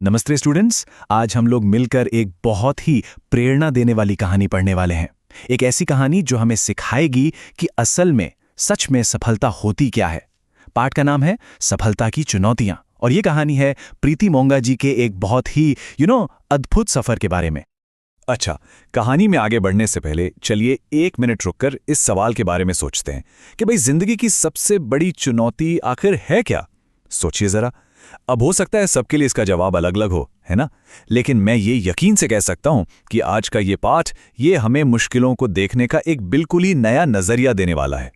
नमस्ते स्टूडेंट्स। आज हम लोग मिलकर एक बहुत ही प्रेरणा देने वाली कहानी पढ़ने वाले हैं। एक ऐसी कहानी जो हमें सिखाएगी कि असल में सच में सफलता होती क्या है। पाठ का नाम है सफलता की चुनौतियां और ये कहानी है प्रीति मोंगा जी के एक बहुत ही अद्भुत सफर के बारे में। अच्छा, कहानी में आगे बढ़ने से पहले चलिए 1 मिनट रुककर इस सवाल के बारे में सोचते हैं कि भाई जिंदगी की सबसे बड़ी चुनौती आखिर है क्या। सोचिए जरा। अब हो सकता है सबके लिए इसका जवाब अलग अलग हो, है ना? लेकिन मैं ये यकीन से कह सकता हूं कि आज का ये पाठ ये हमें मुश्किलों को देखने का एक बिल्कुल ही नया नजरिया देने वाला है।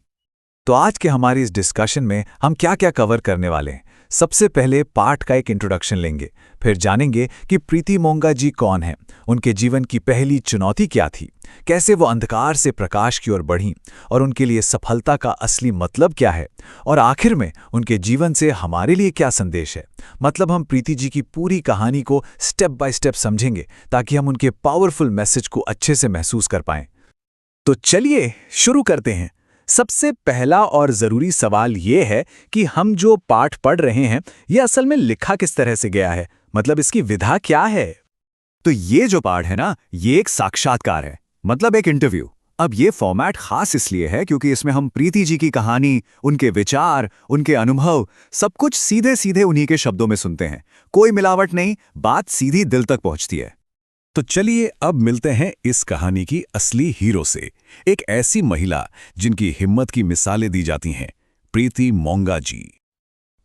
तो आज के हमारी इस डिस्कशन में हम क्या क्या कवर करने वाले हैं। सबसे पहले पाठ का एक इंट्रोडक्शन लेंगे, फिर जानेंगे कि प्रीति मोंगा जी कौन हैं, उनके जीवन की पहली चुनौती क्या थी, कैसे वो अंधकार से प्रकाश की ओर बढ़ीं और उनके लिए सफलता का असली मतलब क्या है, और आखिर में उनके जीवन से हमारे लिए क्या संदेश है। मतलब हम प्रीति जी की पूरी कहानी को स्टेप बाय स्टेप समझेंगे ताकि हम उनके पावरफुल मैसेज को अच्छे से महसूस कर पाएं। तो चलिए शुरू करते हैं। सबसे पहला और जरूरी सवाल यह है कि हम जो पाठ पढ़ रहे हैं यह असल में लिखा किस तरह से गया है, मतलब इसकी विधा क्या है। तो ये जो पाठ है ना, ये एक साक्षात्कार है, मतलब एक इंटरव्यू। अब ये फॉर्मेट खास इसलिए है क्योंकि इसमें हम प्रीति जी की कहानी, उनके विचार, उनके अनुभव, सब कुछ सीधे सीधे उन्हीं के शब्दों में सुनते हैं। कोई मिलावट नहीं, बात सीधी दिल तक पहुंचती है। तो चलिए अब मिलते हैं इस कहानी की असली हीरो से, एक ऐसी महिला जिनकी हिम्मत की मिसालें दी जाती हैं, प्रीति मोंगा जी।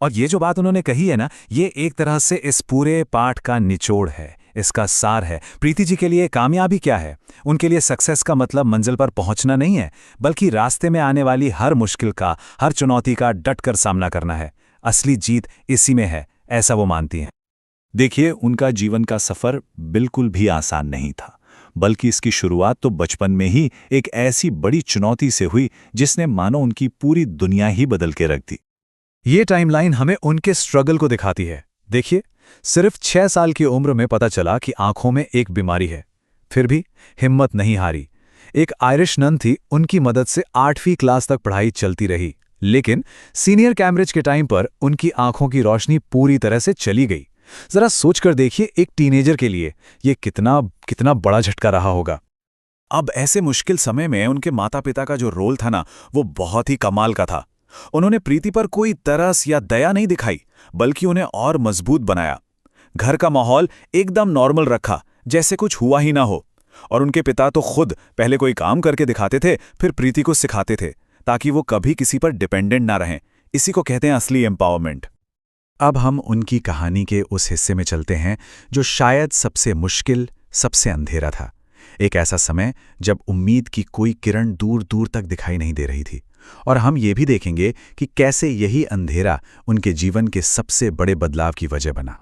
और ये जो बात उन्होंने कही है ना, ये एक तरह से इस पूरे पाठ का निचोड़ है, इसका सार है। प्रीति जी के लिए कामयाबी क्या है? उनके लिए सक्सेस का मतलब मंजिल पर पहुंचना नहीं है, बल्कि रास्ते में आने वाली हर मुश्किल का, हर चुनौती का डटकर सामना करना है। असली जीत इसी में है, ऐसा वो मानती हैं। देखिए, उनका जीवन का सफर बिल्कुल भी आसान नहीं था, बल्कि इसकी शुरुआत तो बचपन में ही एक ऐसी बड़ी चुनौती से हुई जिसने मानो उनकी पूरी दुनिया ही बदल के रख दी। ये टाइमलाइन हमें उनके स्ट्रगल को दिखाती है। देखिए, सिर्फ 6 साल की उम्र में पता चला कि आंखों में एक बीमारी है, फिर भी हिम्मत नहीं हारी। एक आयरिश नन थी, उनकी मदद से 8वीं क्लास तक पढ़ाई चलती रही, लेकिन सीनियर कैम्ब्रिज के टाइम पर उनकी आंखों की रोशनी पूरी तरह से चली गई। जरा सोचकर देखिए, एक टीनेजर के लिए ये कितना कितना बड़ा झटका रहा होगा। अब ऐसे मुश्किल समय में उनके माता पिता का जो रोल था ना, वो बहुत ही कमाल का था। उन्होंने प्रीति पर कोई तरस या दया नहीं दिखाई, बल्कि उन्हें और मजबूत बनाया। घर का माहौल एकदम नॉर्मल रखा, जैसे कुछ हुआ ही ना हो। और उनके पिता तो खुद पहले कोई काम करके दिखाते थे, फिर प्रीति को सिखाते थे, ताकि वो कभी किसी पर डिपेंडेंट ना रहें। इसी को कहते हैं असली एम्पावरमेंट। अब हम उनकी कहानी के उस हिस्से में चलते हैं जो शायद सबसे मुश्किल, सबसे अंधेरा था। एक ऐसा समय जब उम्मीद की कोई किरण दूर दूर तक दिखाई नहीं दे रही थी। और हम ये भी देखेंगे कि कैसे यही अंधेरा उनके जीवन के सबसे बड़े बदलाव की वजह बना।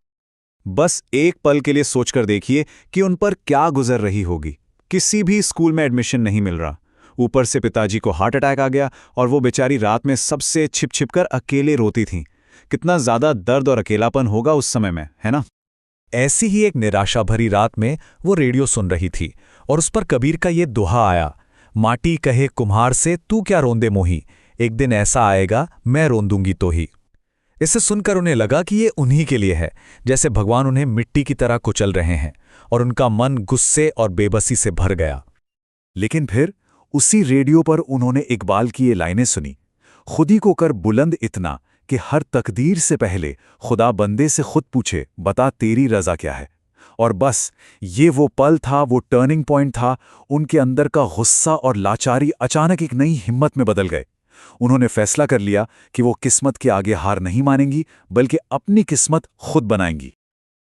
बस एक पल के लिए सोचकर देखिए कि उन पर क्या गुजर रही होगी। किसी भी स्कूल में एडमिशन नहीं मिल रहा, ऊपर से पिताजी को हार्ट अटैक आ गया और वो बेचारी रात में सबसे छिप छिप कर अकेले रोती थीं। कितना ज्यादा दर्द और अकेलापन होगा उस समय में, है ना? ऐसी ही एक निराशा भरी रात में वो रेडियो सुन रही थी और उस पर कबीर का ये दोहा आया, माटी कहे कुम्हार से तू क्या रोंदे मोही, एक दिन ऐसा आएगा मैं रोंदूंगी तो ही। इसे सुनकर उन्हें लगा कि ये उन्हीं के लिए है, जैसे भगवान उन्हें मिट्टी की तरह कुचल रहे हैं, और उनका मन गुस्से और बेबसी से भर गया। लेकिन फिर उसी रेडियो पर उन्होंने इकबाल की ये लाइनें सुनी, खुदी को कर बुलंद इतना कि हर तकदीर से पहले खुदा बंदे से खुद पूछे, बता तेरी रजा क्या है। और बस ये वो पल था, वो टर्निंग पॉइंट था। उनके अंदर का गुस्सा और लाचारी अचानक एक नई हिम्मत में बदल गए। उन्होंने फैसला कर लिया कि वो किस्मत के आगे हार नहीं मानेंगी, बल्कि अपनी किस्मत खुद बनाएंगी।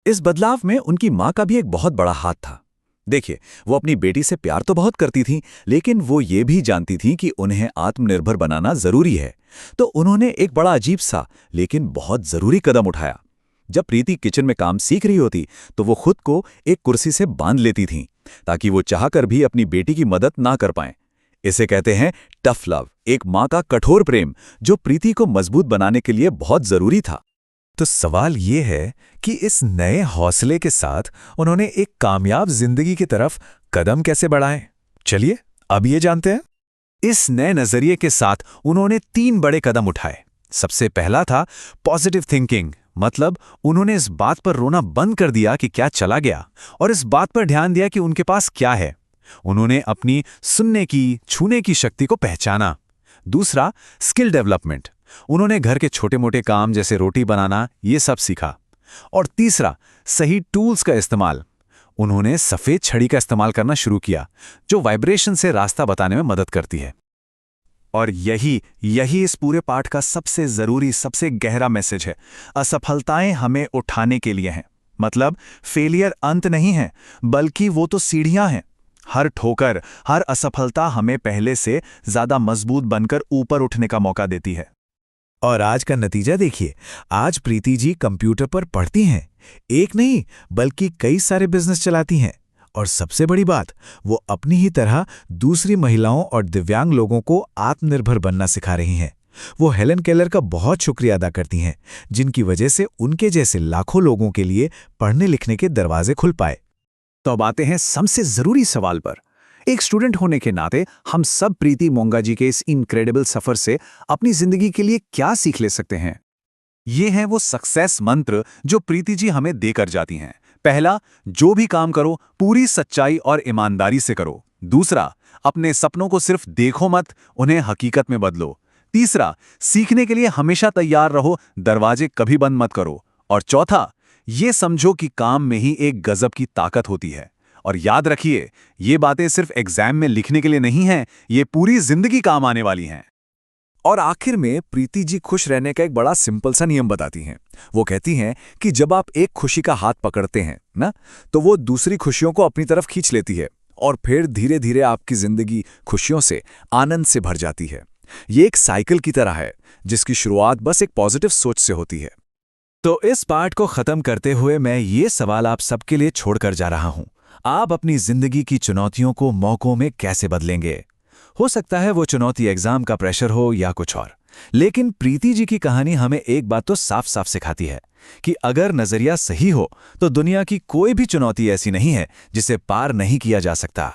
इस बदलाव में उनकी माँ का भी एक बहुत बड़ा हाथ था। देखिए, वो अपनी बेटी से प्यार तो बहुत करती थीं, लेकिन वो ये भी जानती थीं कि उन्हें आत्मनिर्भर बनाना जरूरी है। तो उन्होंने एक बड़ा अजीब सा लेकिन बहुत जरूरी कदम उठाया। जब प्रीति किचन में काम सीख रही होती तो वो खुद को एक कुर्सी से बांध लेती थीं, ताकि वो चाहकर भी अपनी बेटी की मदद ना कर पाएं। इसे कहते हैं टफ लव, एक माँ का कठोर प्रेम, जो प्रीति को मजबूत बनाने के लिए बहुत जरूरी था। तो सवाल ये है कि इस नए हौसले के साथ उन्होंने एक कामयाब जिंदगी की तरफ कदम कैसे बढ़ाएं? चलिए अब ये जानते हैं। इस नए नजरिए के साथ उन्होंने 3 बड़े कदम उठाए। सबसे पहला था पॉजिटिव थिंकिंग, मतलब उन्होंने इस बात पर रोना बंद कर दिया कि क्या चला गया, और इस बात पर ध्यान दिया कि उनके पास क्या है। उन्होंने अपनी सुनने की, छूने की शक्ति को पहचाना। दूसरा, स्किल डेवलपमेंट। उन्होंने घर के छोटे मोटे काम जैसे रोटी बनाना, ये सब सीखा। और तीसरा, सही टूल्स का इस्तेमाल। उन्होंने सफेद छड़ी का इस्तेमाल करना शुरू किया, जो वाइब्रेशन से रास्ता बताने में मदद करती है। और यही इस पूरे पाठ का सबसे जरूरी, सबसे गहरा मैसेज है। असफलताएं हमें उठाने के लिए हैं। मतलब फेलियर अंत नहीं है, बल्कि वो तो सीढ़ियां हैं। हर ठोकर, हर असफलता हमें पहले से ज्यादा मजबूत बनकर ऊपर उठने का मौका देती है। और आज का नतीजा देखिए। आज प्रीति जी कंप्यूटर पर पढ़ती हैं, एक नहीं बल्कि कई सारे बिजनेस चलाती हैं। और सबसे बड़ी बात, वो अपनी ही तरह दूसरी महिलाओं और दिव्यांग लोगों को आत्मनिर्भर बनना सिखा रही हैं। वो हेलन केलर का बहुत शुक्रिया अदा करती हैं, जिनकी वजह से उनके जैसे लाखों लोगों के लिए पढ़ने लिखने के दरवाजे खुल पाए। तो अब आते हैं सबसे जरूरी सवाल पर। एक स्टूडेंट होने के नाते हम सब प्रीति मोंगा जी के इस इनक्रेडिबल सफर से अपनी जिंदगी के लिए क्या सीख ले सकते हैं? ये हैं वो सक्सेस मंत्र जो प्रीति जी हमें देकर जाती हैं। पहला, जो भी काम करो पूरी सच्चाई और ईमानदारी से करो। दूसरा, अपने सपनों को सिर्फ देखो मत, उन्हें हकीकत में बदलो। तीसरा, सीखने के लिए हमेशा तैयार रहो, दरवाजे कभी बंद मत करो। और चौथा, ये समझो कि काम में ही एक गजब की ताकत होती है। और याद रखिए, ये बातें सिर्फ एग्जाम में लिखने के लिए नहीं हैं, ये पूरी जिंदगी काम आने वाली हैं। और आखिर में प्रीति जी खुश रहने का एक बड़ा सिंपल सा नियम बताती हैं। वो कहती हैं कि जब आप एक खुशी का हाथ पकड़ते हैं ना, तो वो दूसरी खुशियों को अपनी तरफ खींच लेती है, और फिर धीरे धीरे आपकी जिंदगी खुशियों से, आनंद से भर जाती है। ये एक साइकिल की तरह है, जिसकी शुरुआत बस एक पॉजिटिव सोच से होती है। तो इस पाठ को खत्म करते हुए मैं ये सवाल आप सबके लिए छोड़कर जा रहा हूं। आप अपनी जिंदगी की चुनौतियों को मौकों में कैसे बदलेंगे? हो सकता है वो चुनौती एग्जाम का प्रेशर हो या कुछ और, लेकिन प्रीति जी की कहानी हमें एक बात तो साफ साफ सिखाती है कि अगर नजरिया सही हो तो दुनिया की कोई भी चुनौती ऐसी नहीं है जिसे पार नहीं किया जा सकता।